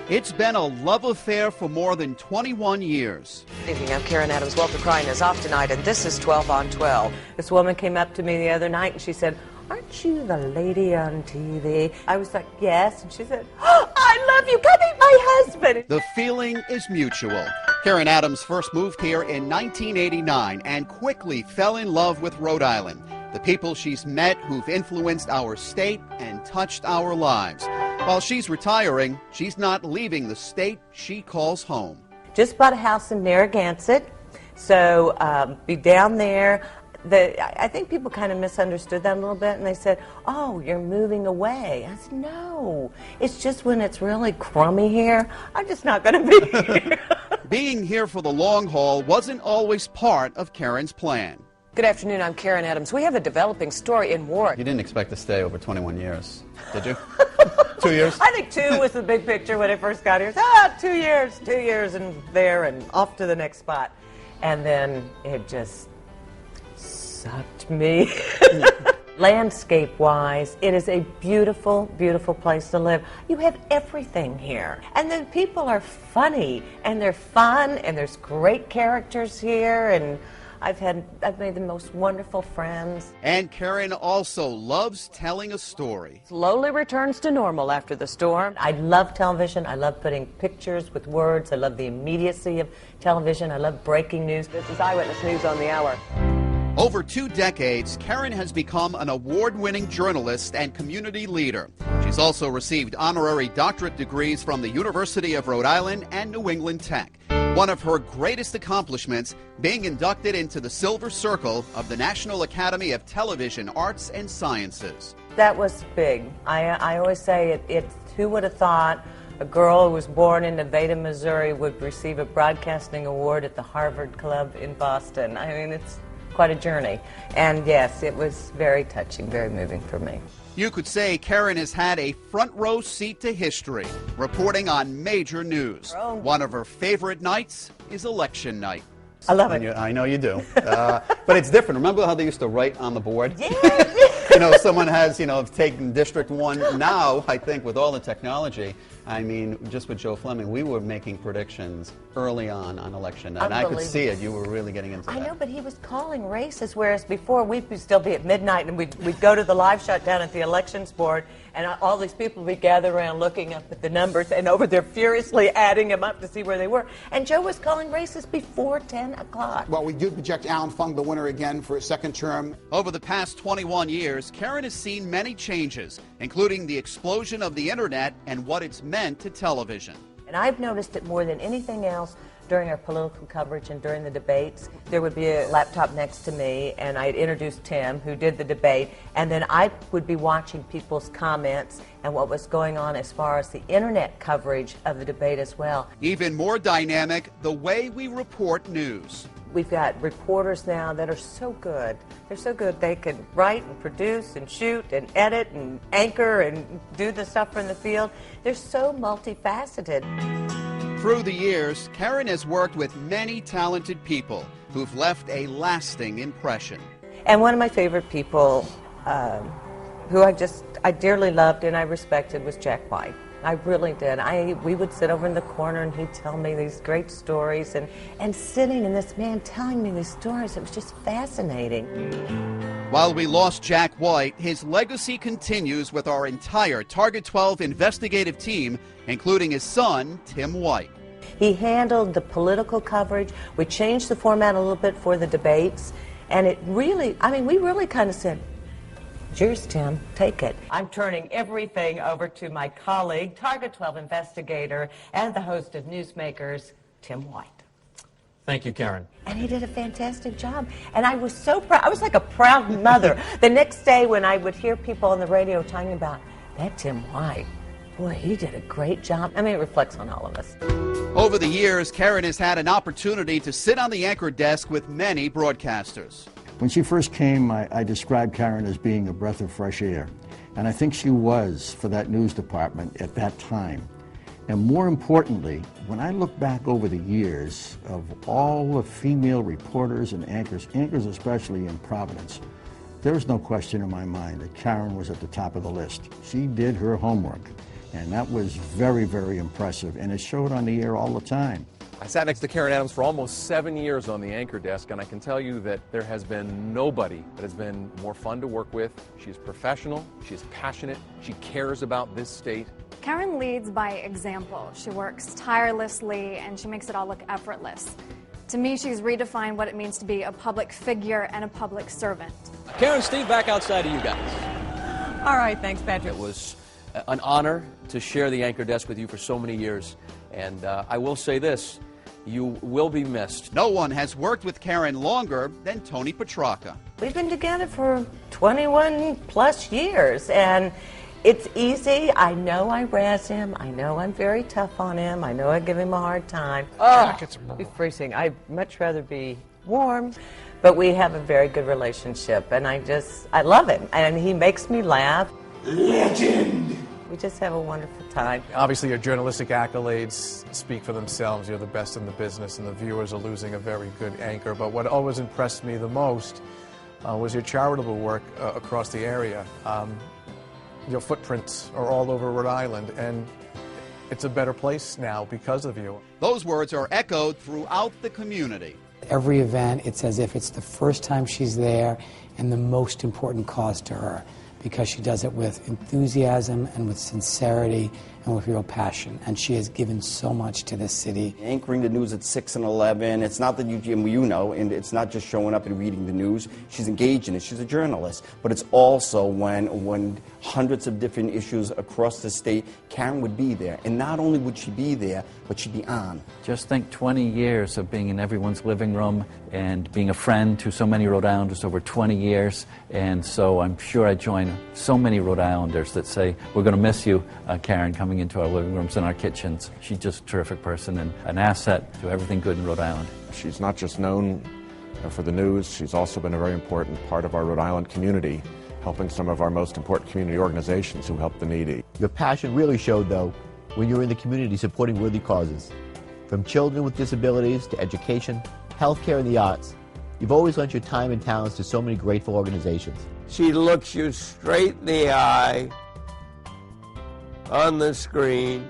It's been a love affair for more than 21 years. Good evening, I'm Karen Adams. Walter Crine is off tonight, and this is 12 on 12. This woman came up to me the other night, and she said, "Aren't you the lady on TV?" I was like, "Yes." And she said, "Oh, I love you. Come meet my husband." The feeling is mutual. Karen Adams first moved here in 1989 and quickly fell in love with Rhode Island. The people she's met who've influenced our state and touched our lives. While she's retiring, she's not leaving the state she calls home. Just bought a house in Narragansett, so be down there. I think people kind of misunderstood that a little bit, and they said, "Oh, you're moving away." I said, "No, it's just when it's really crummy here, I'm just not going to be here." Being here for the long haul wasn't always part of Karen's plan. Good afternoon, I'm Karen Adams. We have a developing story in Warwick. You didn't expect to stay over 21 years, did you? 2 years? I think 2 was the big picture when I first got here. 2 years and there and off to the next spot. And then it just sucked me. Landscape-wise, it is a beautiful, beautiful place to live. You have everything here. And then people are funny, and they're fun, and there's great characters here, and I've made the most wonderful friends. And Karen also loves telling a story. Slowly returns to normal after the storm. I love television. I love putting pictures with words. I love the immediacy of television. I love breaking news. This is Eyewitness News on the Hour. Over 2 decades, Karen has become an award-winning journalist and community leader. She's also received honorary doctorate degrees from the University of Rhode Island and New England Tech. One of her greatest accomplishments being inducted into the Silver Circle of the National Academy of Television Arts and Sciences. That was big. I always say who would have thought a girl who was born in Nevada, Missouri would receive a broadcasting award at the Harvard Club in Boston. I mean, it's quite a journey. And yes, it was very touching, very moving for me. You could say Karen has had a front row seat to history, reporting on major news. One of her favorite nights is election night. I love it. I know you do. But it's different. Remember how they used to write on the board? Yeah. Someone has, taken District 1. Now, I think with all the technology, I mean, just with Joe Fleming, we were making predictions early on election night. And I could see it. You were really getting into that. I know, but he was calling races, whereas before we'd still be at midnight and we'd go to the live shot down at the elections board, and all these people would gather around looking up at the numbers and over there furiously adding them up to see where they were. And Joe was calling races before 10 o'clock. Well, we do project Alan Fung the winner again for his second term. Over the past 21 years, Karen has seen many changes, including the explosion of the internet and what it's meant to television. And I've noticed it more than anything else during our political coverage and during the debates. There would be a laptop next to me, and I'd introduce Tim, who did the debate, and then I would be watching people's comments and what was going on as far as the internet coverage of the debate as well. Even more dynamic, the way we report news. We've got reporters now that are so good. They're so good they can write and produce and shoot and edit and anchor and do the stuff from the field. They're so multifaceted. Through the years, Karen has worked with many talented people who've left a lasting impression. And one of my favorite people who I dearly loved and I respected was Jack White. I really did. We would sit over in the corner and he'd tell me these great stories and sitting and this man telling me these stories, it was just fascinating. While we lost Jack White, his legacy continues with our entire Target 12 investigative team, including his son, Tim White. He handled the political coverage. We changed the format a little bit for the debates, and it really, we really kind of said, "Cheers, Tim, take it." I'm turning everything over to my colleague, Target 12 investigator, and the host of Newsmakers, Tim White. Thank you, Karen. And he did a fantastic job. And I was so proud. I was like a proud mother. The next day when I would hear people on the radio talking about that Tim White, boy, he did a great job. It reflects on all of us. Over the years, Karen has had an opportunity to sit on the anchor desk with many broadcasters. When she first came, I described Karen as being a breath of fresh air. And I think she was for that news department at that time. And more importantly, when I look back over the years of all the female reporters and anchors especially in Providence, there's no question in my mind that Karen was at the top of the list. She did her homework. And that was very, very impressive, and it showed on the air all the time. I sat next to Karen Adams for almost 7 years on the anchor desk, and I can tell you that there has been nobody that has been more fun to work with. She's professional, she's passionate, she cares about this state. Karen leads by example. She works tirelessly and she makes it all look effortless. To me, she's redefined what it means to be a public figure and a public servant. Karen, Steve, back outside of you guys. All right, thanks, Patrick. It was an honor to share the anchor desk with you for so many years, and I will say this, you will be missed. No one has worked with Karen longer than Tony Petrarca. We've been together for 21 plus years, and it's easy. I know I razz him. I know I'm very tough on him. I know I give him a hard time. He's freezing. I'd much rather be warm, but we have a very good relationship, and I love him, and he makes me laugh. Legend! We just have a wonderful time. Obviously, your journalistic accolades speak for themselves. You're the best in the business, and the viewers are losing a very good anchor. But what always impressed me the most was your charitable work across the area. Your footprints are all over Rhode Island, and it's a better place now because of you. Those words are echoed throughout the community. Every event, it's as if it's the first time she's there and the most important cause to her, because she does it with enthusiasm and with sincerity and with real passion. And she has given so much to this city. Anchoring the news at 6 and 11, it's not that you know, and it's not just showing up and reading the news. She's engaged in it. She's a journalist. But it's also when hundreds of different issues across the state, Karen would be there. And not only would she be there, but she'd be on. Just think 20 years of being in everyone's living room and being a friend to so many Rhode Islanders over 20 years. And so I'm sure I join so many Rhode Islanders that say, we're going to miss you, Karen, coming into our living rooms and our kitchens. She's just a terrific person and an asset to everything good in Rhode Island. She's not just known for the news, she's also been a very important part of our Rhode Island community, helping some of our most important community organizations who help the needy. Your passion really showed, though, when you're in the community supporting worthy causes. From children with disabilities to education, healthcare, and the arts, you've always lent your time and talents to so many grateful organizations. She looks you straight in the eye on the screen,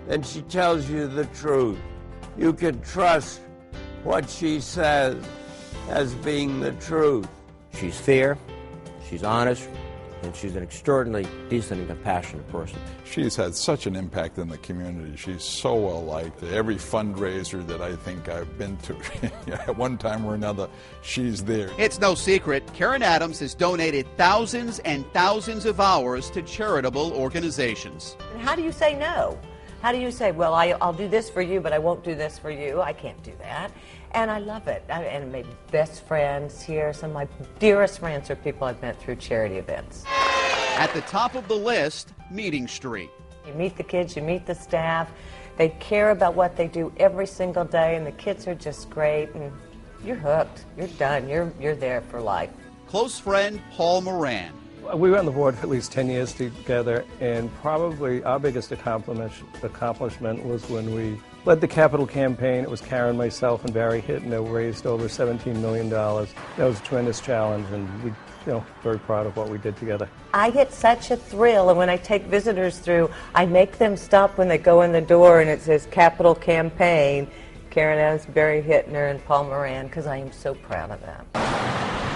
and she tells you the truth. You can trust what she says as being the truth. She's fair, she's honest, and she's an extraordinarily decent and compassionate person. She's had such an impact in the community. She's so well liked. Every fundraiser that I think I've been to, at one time or another, she's there. It's no secret, Karen Adams has donated thousands and thousands of hours to charitable organizations. And how do you say no? How do you say, well, I'll do this for you, but I won't do this for you? I can't do that. And I love it. And I made best friends here. Some of my dearest friends are people I've met through charity events. At the top of the list, Meeting Street. You meet the kids, you meet the staff. They care about what they do every single day, and the kids are just great. And you're hooked. You're done. You're there for life. Close friend Paul Moran. We were on the board for at least 10 years together, and probably our biggest accomplishment was when we led the capital campaign. It was Karen, myself, and Barry Hittner raised over $17 million. That was a tremendous challenge, and we, very proud of what we did together. I get such a thrill, and when I take visitors through, I make them stop when they go in the door, and it says Capital Campaign, Karen Adams, Barry Hittner, and Paul Moran, because I am so proud of them.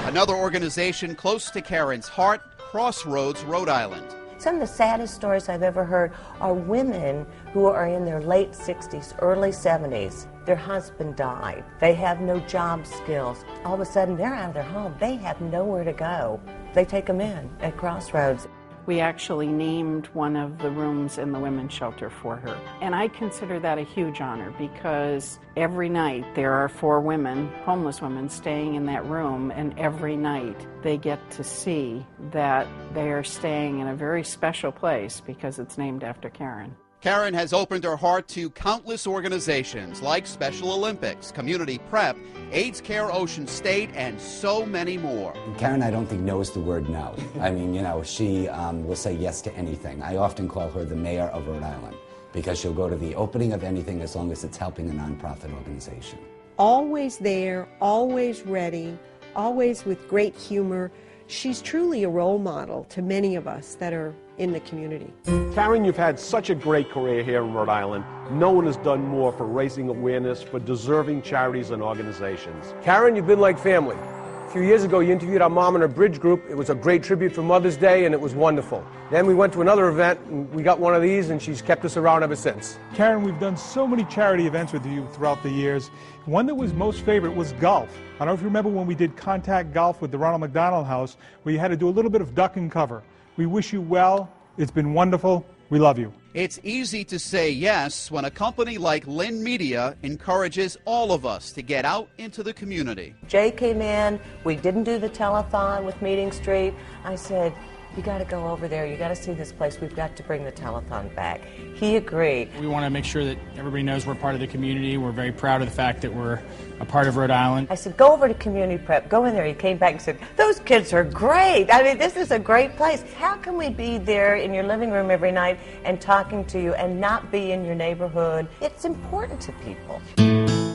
Another organization close to Karen's heart, CROSSROADS, Rhode Island. Some of the saddest stories I've ever heard are women who are in their late 60s, early 70s. Their husband died. They have no job skills. All of a sudden, they're out of their home. They have nowhere to go. They take them in at CROSSROADS. We actually named one of the rooms in the women's shelter for her. And I consider that a huge honor, because every night there are 4 women, homeless women, staying in that room, and every night they get to see that they are staying in a very special place because it's named after Karen. Karen has opened her heart to countless organizations like Special Olympics, Community Prep, AIDS Care Ocean State, and so many more. Karen, I don't think, knows the word no. I mean, she will say yes to anything. I often call her the mayor of Rhode Island, because she'll go to the opening of anything as long as it's helping a nonprofit organization. Always there, always ready, always with great humor. She's truly a role model to many of us that are in the community. Karen, you've had such a great career here in Rhode Island. No one has done more for raising awareness for deserving charities and organizations. Karen, you've been like family. A few years ago, you interviewed our mom in her bridge group. It was a great tribute for Mother's Day, and it was wonderful. Then we went to another event, and we got one of these, and she's kept us around ever since. Karen, we've done so many charity events with you throughout the years. One that was most favorite was golf. I don't know if you remember when we did contact golf with the Ronald McDonald House, where you had to do a little bit of duck and cover. We wish you well. It's been wonderful. We love you. It's easy to say yes when a company like Lynn Media encourages all of us to get out into the community. Jay came in, we didn't do the telethon with Meeting Street. I said, you got to go over there, you got to see this place, we've got to bring the telethon back. He agreed. We want to make sure that everybody knows we're part of the community. We're very proud of the fact that we're a part of Rhode Island. I said, go over to community prep, go in there. He came back and said, those kids are great. I mean, this is a great place. How can we be there in your living room every night and talking to you and not be in your neighborhood? It's important to people.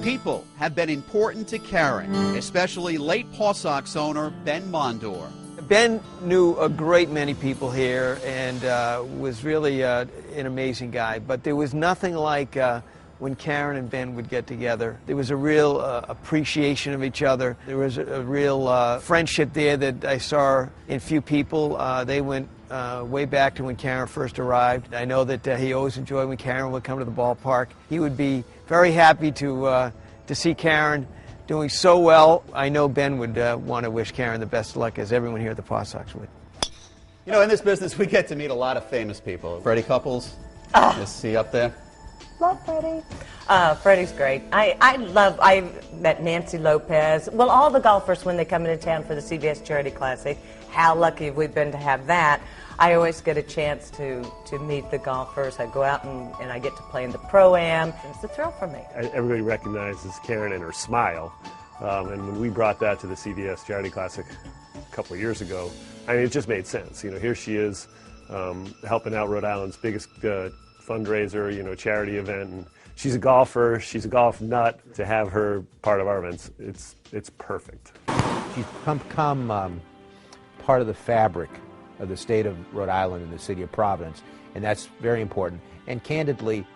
People have been important to Karen, especially late PAWTUCKET owner Ben Mondor. Ben knew a great many people here and was really an amazing guy, but there was nothing like when Karen and Ben would get together. There was a real appreciation of each other. There was a real friendship there that I saw in few people. They went way back to when Karen first arrived. I know that he always enjoyed when Karen would come to the ballpark. He would be very happy to see Karen doing so well. I know Ben would want to wish Karen the best of luck, as everyone here at the PAWTUCKET would. You know, in this business, we get to meet a lot of famous people. Freddie Couples, is he up there? Love Freddie. Freddie's great. I met Nancy Lopez. Well, all the golfers when they come into town for the CBS Charity Classic. How lucky have we been to have that. I always get a chance to meet the golfers. I go out and I get to play in the Pro-Am. It's a thrill for me. Everybody recognizes Karen and her smile. And when we brought that to the CBS Charity Classic a couple of years ago, I mean, it just made sense. You know, here she is helping out Rhode Island's biggest fundraiser, you know, charity event. And she's a golfer. She's a golf nut. To have her part of our events, it's perfect. She's become part of the fabric of the state of Rhode Island and the city of Providence, and that's very important. And candidly,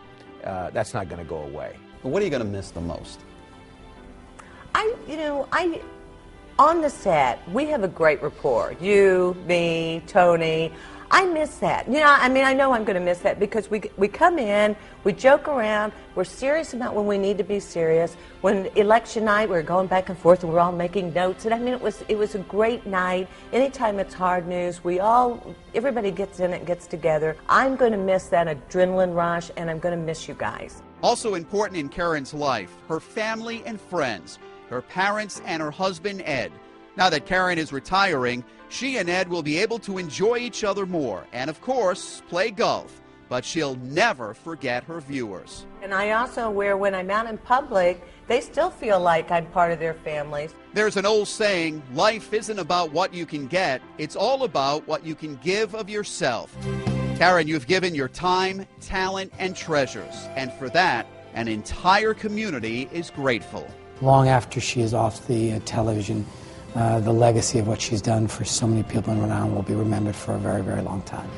that's not going to go away. But what are you going to miss the most? On the set, we have a great rapport. You, me, Tony. I miss that. You know, I mean, I know I'm going to miss that because we come in, we joke around, we're serious about when we need to be serious. When election night, we're going back and forth and we're all making notes. And I mean, it was a great night. Anytime it's hard news, everybody gets in it, gets together. I'm going to miss that adrenaline rush, and I'm going to miss you guys. Also important in Karen's life, her family and friends, her parents and her husband, Ed. Now that Karen is retiring, she and Ed will be able to enjoy each other more and, of course, play golf. But she'll never forget her viewers. And I also when I'm out in public, they still feel like I'm part of their families. There's an old saying, life isn't about what you can get, it's all about what you can give of yourself. Karen, you've given your time, talent, and treasures. And for that, an entire community is grateful. Long after she is off the television, the legacy of what she's done for so many people in Rhode Island will be remembered for a very, very long time.